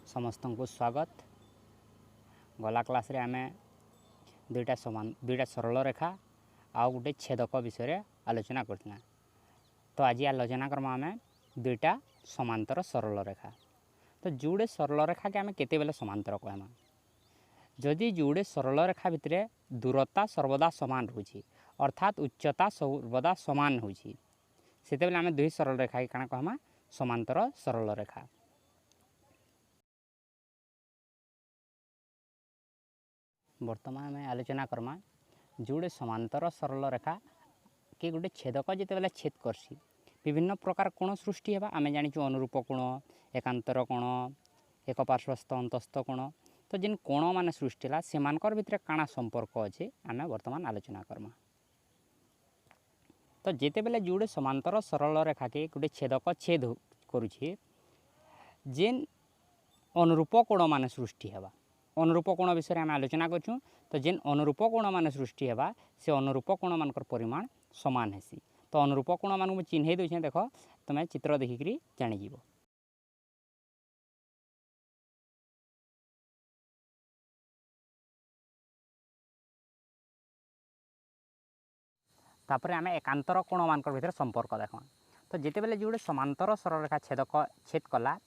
समस्त को स्वागत। गला क्लास रे आमे दुईटा सरल रेखा आउ गोटे छेदक विषय आलोचना करथिना। तो आज आलोचना करमा आमे दुईटा समांतर सरल रेखा। तो जोड़े सरल रेखा के आमे केते बेले समांतर कहमा। जदि जोड़े सरल रेखा भितर दूरता सर्वदा समान होछि अर्थात उच्चता सर्वदा समान होछि सेते बेले आमे दुई सरल रेखा के काना कहमा समांतर सरल रेखा। वर्तमान में आलोचना करमा जोड़े समांतर सरल रेखा के गोटे छेदक जिते बेले छेद करसी विभिन्न प्रकार कोण सृष्टि हेबा। आमे जानिछु अनुरूप कोण, एकांतर कोण, एक पार्श्वस्थ अंतस्थ कोण। तो जिन कोण माने सृष्टि ला सेमानकर भितर काना संपर्क अछि आमे वर्तमान आलोचना करमा। तो जेते बेले जोड़े समांतर सरल रेखा के गोटे छेदक छेद करूछि जेन अनुरूप कोण माने सृष्टि हेबा। अनुरूप कोण विषय आम आलोचना करछुं। तो जेन अनुरूप कोण मान सृष्टि हेबा से अनुरूप कोण मानकर परिमाण समान हेसी। तो अनुरूप कोण मान को चिन्ह देछे, देख तमे चित्र देखिकरी जानि जीवो। तापर आमे एकांतर कोण मानकर भीतर संपर्क देखा। तो जेते बेले जोड़े समांतर सरल रेखा छेद कला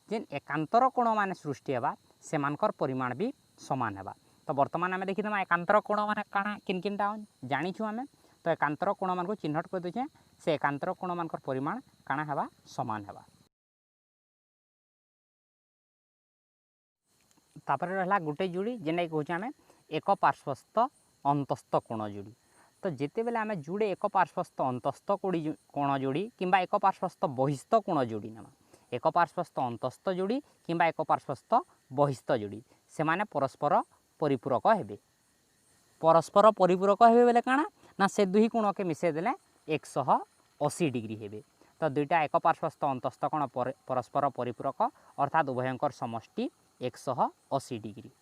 जेन एकांतर कोण माने सृष्टि हेबा से मानकर परिमाण भी समान हेबा। तो वर्तमान आमे देखिदमा एकांतर कोण माने काना किन किनटा जानिछु आमे। तो एकांतर कोण मान को चिन्हट कर देछे से एकांतर कोण मानकर परिमाण काना हेबा समान हेबा। तापर रहला गुटे जोड़ी जेने कहूछ आमे एक पार्श्वस्थ अंतस्थ कोण जोड़ी। तो जेते बेले आमे जोड़े एक पार्श्वस्थ अंतस्थ कोण जोड़ी किंबा एक पार्श्वस्थ बहिस्थ कोण जोड़ी नेमा। एक पार्श्वस्थ अंतस्थ जोड़ी किंबा एक पार्श्वस्थ बहिस्थ जोड़ी से माने परस्पर परिपूरक हेबे। परस्पर परिपूरक हेबे बेले काना ना से दुही कोण के मिसे देले 180 डिग्री हेबे। तो दुईटा एक पार्श्वस्थ अंतस्थ कोण परस्पर परिपूरक अर्थात उभयंकर समष्टि 180 डिग्री।